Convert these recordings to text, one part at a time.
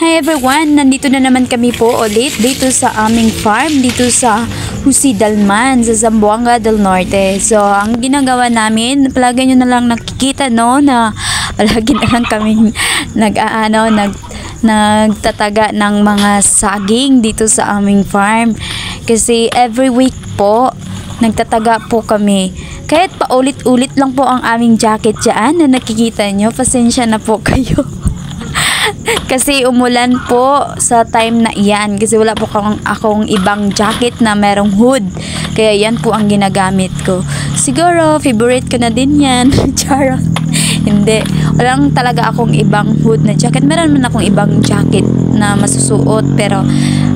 Hi everyone! Nandito na naman kami po ulit dito sa aming farm, dito sa Husidalman, sa Zamboanga del Norte. So, ang ginagawa namin, palagi nyo na lang nakikita, no, na palagi na lang kami nagtataga ng mga saging dito sa aming farm. Kasi every week po, nagtataga po kami. Kahit paulit-ulit lang po ang aming jacket dyan na nakikita nyo, pasensya na po kayo. Kasi umulan po sa time na iyan. Kasi wala po akong ibang jacket na merong hood. Kaya yan po ang ginagamit ko. Siguro, favorite ko na din yan. Charot. Hindi. Walang talaga akong ibang hood na jacket. Meron man akong ibang jacket na masusuot. Pero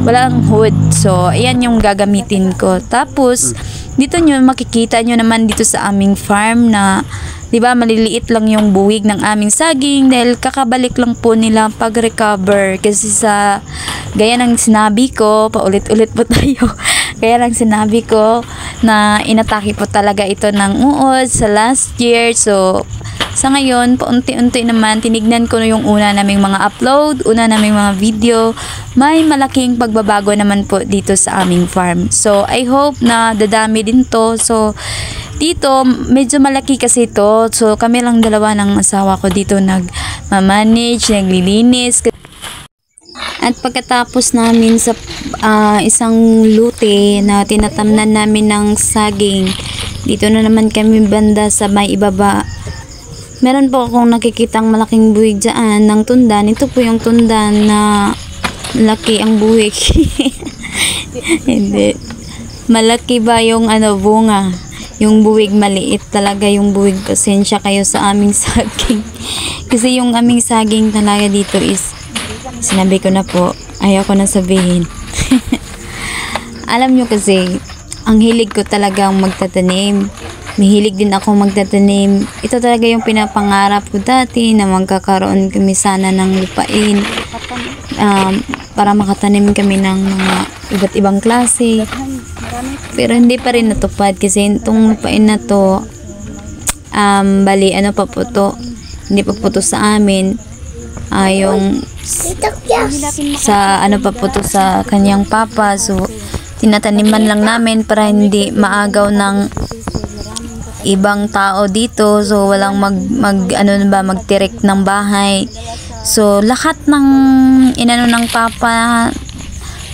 walang hood. So, ayan yung gagamitin ko. Tapos, dito nyo makikita nyo naman dito sa aming farm na 'di ba maliliit lang yung buwig ng aming saging dahil kakabalik lang po nila pag-recover kasi sa gaya ng sinabi ko, paulit-ulit po tayo. Kaya lang sinabi ko na inatake po talaga ito ng uod sa last year. So sa ngayon, paunti-unti naman tinignan ko yung una naming mga upload, una naming mga video. May malaking pagbabago naman po dito sa aming farm. So I hope na dadami din to. So dito, medyo malaki kasi ito. So, kami lang dalawa ng asawa ko dito nag-manage, naglilinis. At pagkatapos namin sa isang lute na tinatamnan namin ng saging, dito na naman kami banda sa may ibaba. Meron po akong nakikitang malaking buwig dyan ng tundan. Ito po yung tundan na laki ang buwig. Hindi. Malaki ba yung bunga? Yung buwig maliit talaga yung buwig. Pasensya kayo sa aming saging. Kasi yung aming saging talaga dito is, sinabi ko na po, ayaw ko na sabihin. Alam nyo kasi, ang hilig ko talagang magtatanim. Mahilig din ako magtatanim. Ito talaga yung pinapangarap ko dati na magkakaroon kami sana ng lupain. Para makatanim kami ng mga iba't ibang klase. Pero hindi pa rin natupad kasi itong lupain na to, bali pa po to, hindi pa po to sa amin. Yung sa pa po to sa kanyang papa. So tinataniman lang namin para hindi maagaw ng ibang tao dito. So walang magtirik ng bahay. So lahat ng ng papa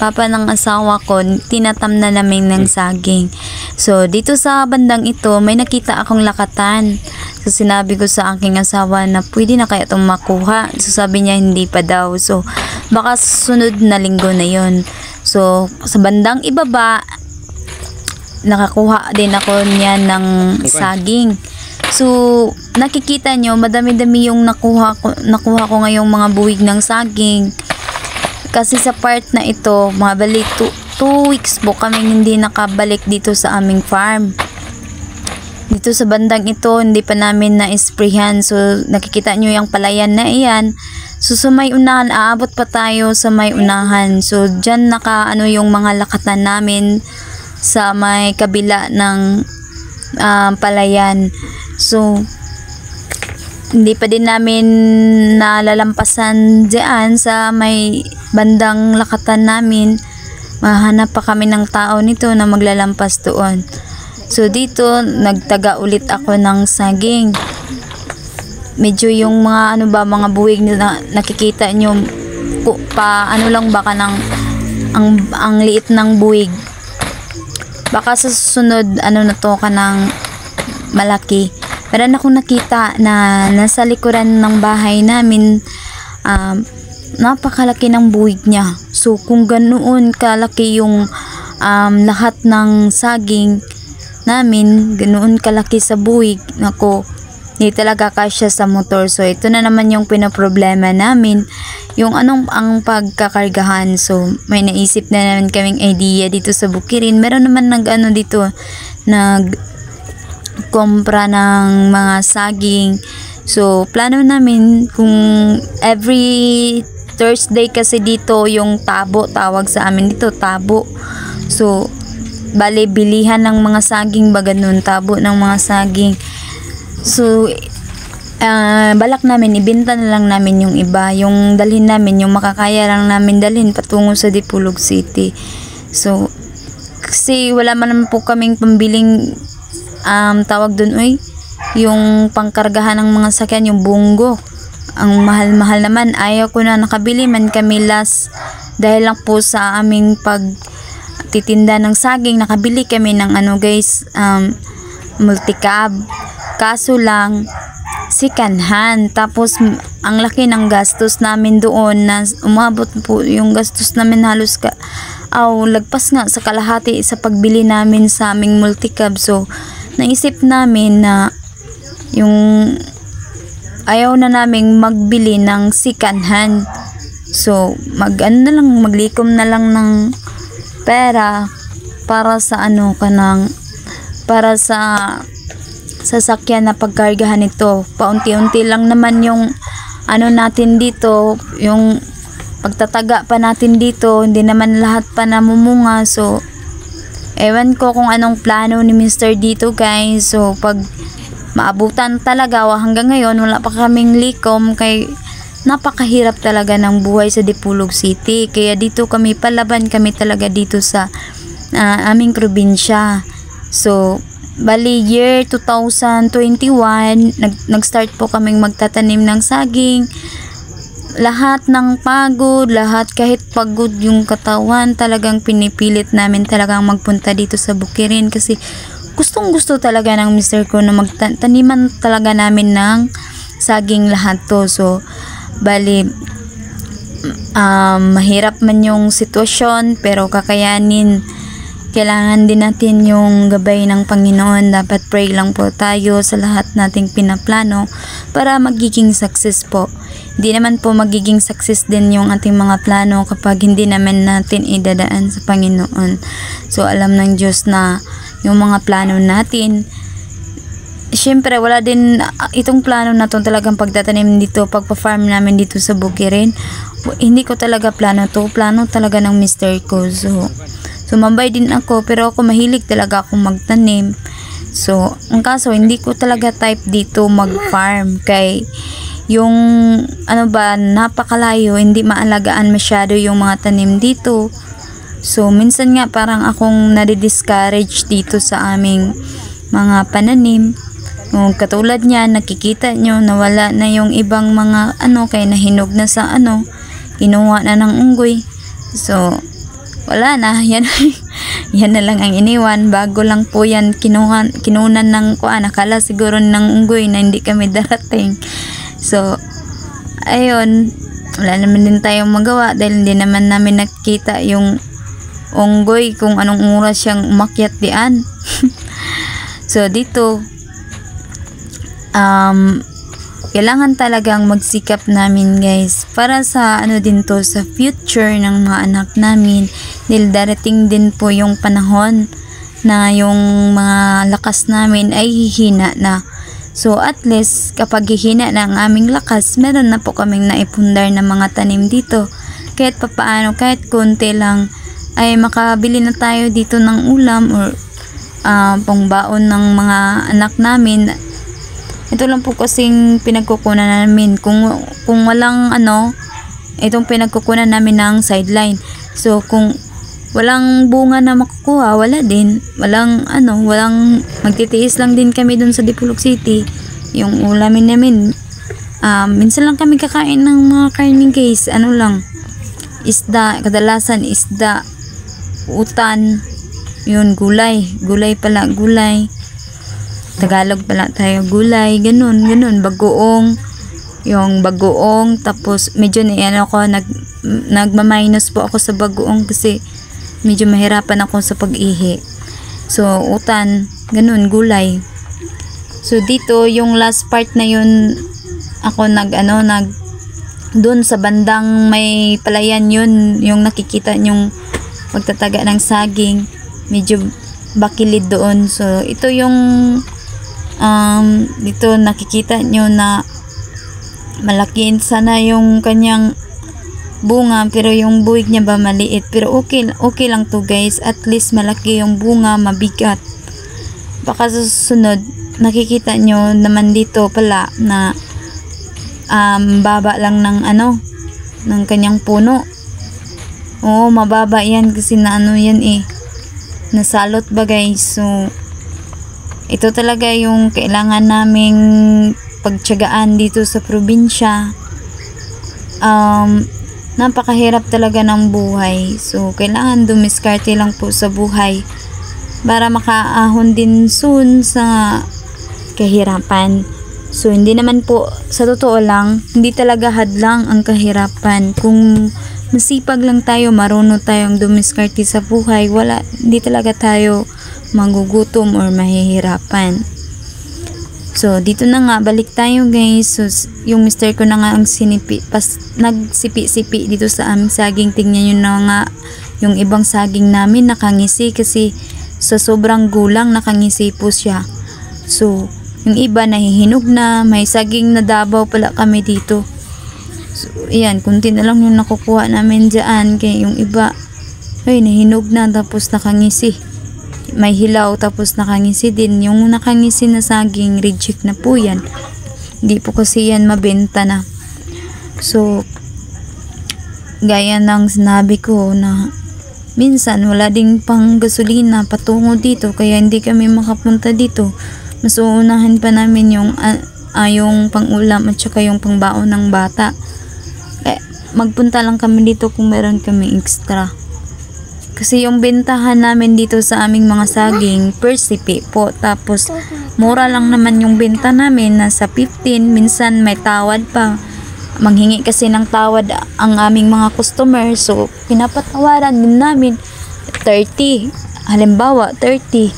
ng asawa ko, tinatam na namin ng saging. So, dito sa bandang ito, may nakita akong lakatan. So, sinabi ko sa aking asawa na pwede na kaya itong makuha. So, sabi niya hindi pa daw. So, baka sunod na linggo na yon. So, sa bandang ibaba, nakakuha din ako niyan ng saging. So, nakikita nyo, madami-dami yung nakuha ko ngayong mga buwig ng saging. Kasi sa part na ito, mga balik 2 weeks po kami hindi nakabalik dito sa aming farm. Dito sa bandang ito, hindi pa namin na-sprayhan. So, nakikita nyo yung palayan na iyan. So, sa may unahan, aabot pa tayo sa may unahan. So, dyan yung mga lakatan namin sa may kabila ng palayan. So, hindi pa din namin nalalampasan diyan sa may bandang lakatan namin. Mahanap pa kami ng tao nito na maglalampas doon. So dito nagtaga ulit ako ng saging. Medyo yung mga mga buwig na nakikita nyo lang baka ang liit ng buwig. Baka sa susunod na to ka ng malaki. Meron akong nakita na nasa likuran ng bahay namin, napakalaki ng buwig niya. So, kung ganoon kalaki yung lahat ng saging namin, ganoon kalaki sa buwig, nako, hindi talaga kasya sa motor. So, ito na naman yung pinaproblema namin, yung ang pagkakargahan. So, may naisip na naman kaming idea dito sa Bukirin. Meron naman dito, kompra ng mga saging. So, plano namin kung every Thursday kasi dito yung tabo, tawag sa amin dito, tabo. So, bale, bilihan ng mga saging ba ganun, tabo ng mga saging. So, balak namin ibenta na lang namin yung iba, yung dalhin namin, yung makakaya lang namin dalhin patungo sa Dipolog City. So kasi wala man naman po kaming pambiling tawag dun yung pangkargahan ng mga sakyan, yung bunggo. Ang mahal-mahal naman, ayaw ko na nakabili man kami last dahil lang po sa aming pagtitinda ng saging. Nakabili kami ng guys, multicab, kaso lang second hand. Tapos ang laki ng gastos namin doon, na umabot po yung gastos namin halos lagpas nga sa kalahati sa pagbili namin sa aming multicab. So naisip namin na yung ayaw na naming magbili ng second hand. So maglikom na lang ng pera para sa para sa sasakyan na pagkargahan ito. Paunti-unti lang naman yung natin dito, yung pagtataga pa natin dito, hindi naman lahat pa namumunga. So ewan ko kung anong plano ni Mr. dito guys. So pag maabutan talaga, hanggang ngayon wala pa kaming likom, kay napakahirap talaga ng buhay sa Dipolog City. Kaya dito kami palaban kami talaga dito sa aming probinsya. So bali year 2021 nag-start po kaming magtatanim ng saging. Lahat ng pagod, kahit pagod yung katawan, talagang pinipilit namin talagang magpunta dito sa Bukirin kasi gustong-gusto talaga ng mister ko na magtaniman talaga namin ng saging lahat to. So bali mahirap man yung sitwasyon, pero kakayanin. Kailangan din natin yung gabay ng Panginoon. Dapat pray lang po tayo sa lahat nating pinaplano para magiging success po. Hindi naman po magiging success din yung ating mga plano kapag hindi naman natin idadaan sa Panginoon. So alam ng Diyos na yung mga plano natin. Siyempre wala din itong plano na to talagang pagtatanim dito, pagpa-farm namin dito sa Bukirin. Hindi ko talaga plano to, plano talaga ng mister ko. So mambay din ako, pero ako mahilig talaga akong magtanim. So ang kaso hindi ko talaga type dito mag-farm, kay yung napakalayo, hindi maalagaan masyado yung mga tanim dito. So minsan nga parang akong nadi-discourage dito sa aming mga pananim. Yung katulad niya, nakikita nyo nawala na yung ibang mga kaya nahinog na sa kinuha na ng unggoy. So wala na, yan yan na lang ang iniwan. Bago lang po yan kinunan ng akala siguro ng unggoy na hindi kami darating. So ayun, wala naman din tayong magawa dahil hindi naman namin nakita yung unggoy kung anong oras siyang umakyat diyan. So dito kailangan talagang magsikap namin guys para sa din to sa future ng mga anak namin, dahil darating din po yung panahon na yung mga lakas namin ay hihina na. So at least kapag hihina na ang aming lakas, meron na po kaming naipundar na mga tanim dito, kahit papaano, kahit konti lang ay makabili na tayo dito ng ulam or pangbaon ng mga anak namin. Ito lang po kasing pinagkukunan namin. Kung walang itong pinagkukunan namin ng sideline. So kung walang bunga na makukuha, wala din. Walang magtitiis lang din kami dun sa Dipolog City. Yung ulamin namin, minsan lang kami kakain ng mga karning guys. Isda, kadalasan isda, utan, yun, gulay pala, gulay. Tagalog pala tayo, gulay, ganun, bagoong, yung bagoong. Tapos medyo nagma-minus po ako sa bagoong kasi medyo mahirapan ako sa pag-ihi. So utan, ganun, gulay. So dito yung last part na yun, ako doon sa bandang may palayan, yun yung nakikita yung pagtataga ng saging, medyo bakilid doon. So ito yung dito nakikita nyo na malaki sana yung kanyang bunga, pero yung buwig niya ba maliit, pero okay lang to guys, at least malaki yung bunga, mabigat. Baka sa susunod nakikita nyo naman dito pala na baba lang ng ng kanyang puno. Oo, mababa yan kasi na yan nasalot ba guys. So ito talaga yung kailangan naming pagtiyagaan dito sa probinsya. Napakahirap talaga ng buhay. So kailangan dumiskarte lang po sa buhay para makaahon din soon sa kahirapan. So hindi naman po, sa totoo lang, hindi talaga hadlang ang kahirapan. Kung masipag lang tayo, marunong tayong dumiskarte sa buhay, hindi talaga tayo magugutom or mahihirapan. So dito na nga, balik tayo guys. So yung mister ko na nga ang nagsipi-sipi dito sa aming saging. Tingnan nyo na nga yung ibang saging namin nakangisi kasi sa sobrang gulang nakangisi po siya. So yung iba nahihinog na, may saging na Davao pala kami dito. So ayan, kunti na lang yung nakukuha namin dyan, kaya yung iba ay nahinog na tapos nakangisi. May hilaw tapos nakangisi din. Yung nakangisi na saging, reject na po yan. Hindi po kasi yan mabenta na. So gaya ng sinabi ko na minsan wala ding pang gasolina patungo dito, kaya hindi kami makapunta dito. Mas uunahan pa namin yung pang-ulam at saka yung pangbaon ng bata. Magpunta lang kami dito kung meron kami extra. Kasi yung bentahan namin dito sa aming mga saging, per sipi po. Tapos, mura lang naman yung benta namin, nasa 15. Minsan may tawad pa. Manghingi kasi ng tawad ang aming mga customer. So, pinapatawaran din namin 30. Halimbawa, 30.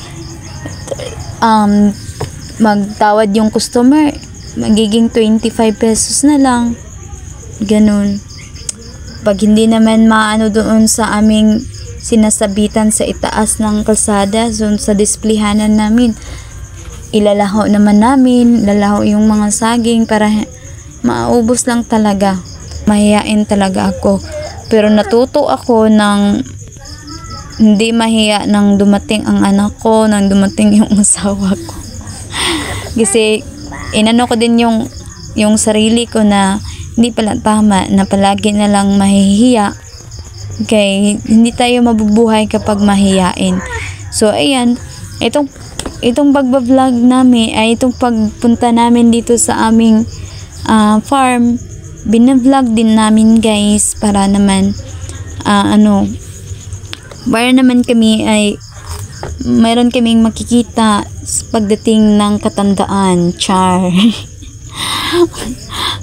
Magtawad yung customer, magiging 25 pesos na lang. Ganun. Pag hindi naman maano doon sa aming sinasabitan sa itaas ng kalsada, so sa displayhanan namin, ilalaho naman namin, lalaho yung mga saging para maubos lang talaga. Mahiyain talaga ako. Pero natuto ako ng hindi mahiya nang dumating ang anak ko, nang dumating yung asawa ko. Kasi inano ko din yung sarili ko na hindi pala tama na palagi na lang mahihiya. Okay, hindi tayo mabubuhay kapag mahiyain. So ayan, itong pagbablog namin ay itong pagpunta namin dito sa aming farm, binablog din namin guys para naman para naman kami ay mayroon kaming makikita pagdating ng katandaan. Char.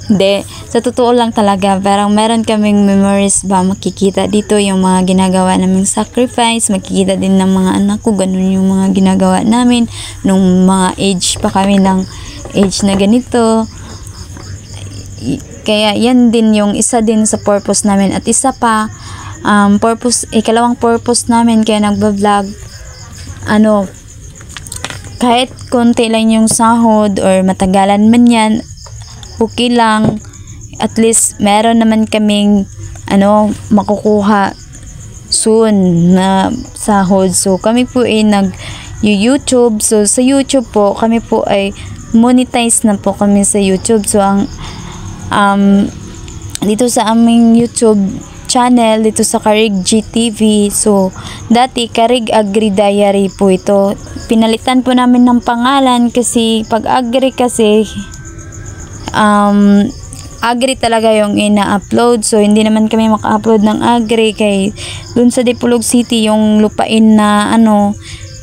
Hindi, sa totoo lang talaga, parang meron kaming memories ba makikita dito yung mga ginagawa naming sacrifice, makikita din ng mga anak ko, ganun yung mga ginagawa namin nung mga age pa kami ng age na ganito. Kaya yan din yung isa din sa purpose namin. At isa pa, ikalawang purpose namin kaya nagbablog, kahit konti lang yung sahod or matagalan man yan, okay lang. At least meron naman kaming makukuha soon na sahod. So kami po ay nag-YouTube. So sa YouTube po, kami po ay monetize na po kami sa YouTube. So ang dito sa aming YouTube channel, dito sa Karig GTV. So, dati Karig Agri Diary po ito. Pinalitan po namin ng pangalan kasi pag agri kasi agri talaga yung ina-upload. So, hindi naman kami maka-upload ng agri kay dun sa Dipolog City yung lupain na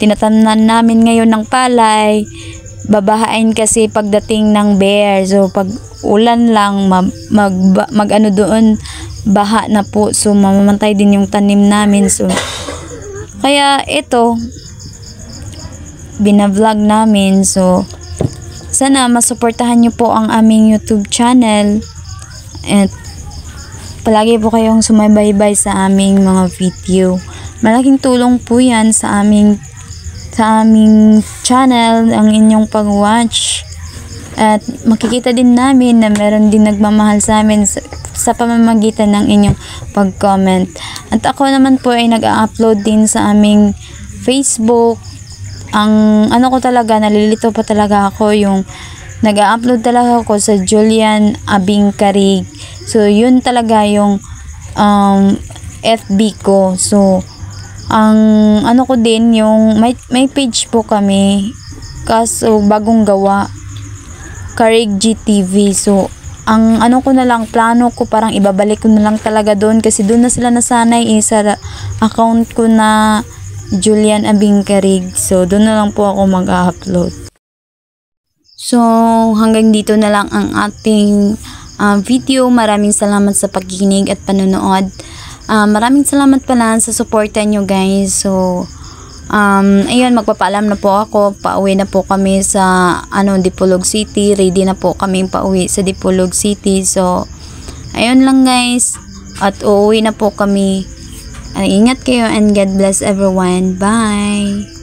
tinatamnan namin ngayon ng palay. Babahain kasi pagdating ng bear. So, pag ulan lang, doon, baha na po. So, mamamatay din yung tanim namin. So, kaya ito, binavlog namin. So, sana masuportahan nyo po ang aming YouTube channel. At palagi po kayong sumabaybay sa aming mga video. Malaking tulong po yan sa aming channel, ang inyong pag-watch. At makikita din namin na meron din nagmamahal sa amin sa pamamagitan ng inyong pag-comment. At ako naman po ay nag-upload din sa aming Facebook. Ang ko talaga, nalilito pa talaga ako yung nag-upload talaga ako sa Julian Abing Carig. So yun talaga yung FB ko. So ang ano ko din yung may page po kami, kaso bagong gawa, Carig GTV. So ang ano ko na lang, plano ko parang ibabalik ko na lang talaga doon kasi doon na sila nasanay sa account ko na Julian Abing Carig. So doon na lang po ako mag-upload. So hanggang dito na lang ang ating video. Maraming salamat sa pagkikinig at panonood. Maraming salamat pala sa suporta nyo guys. So ayun, magpapaalam na po ako. Pauwi na po kami sa Dipolog City. Ready na po kami pauwi sa Dipolog City. So ayun lang guys, at uuwi na po kami. Ingat kayo and God bless everyone. Bye.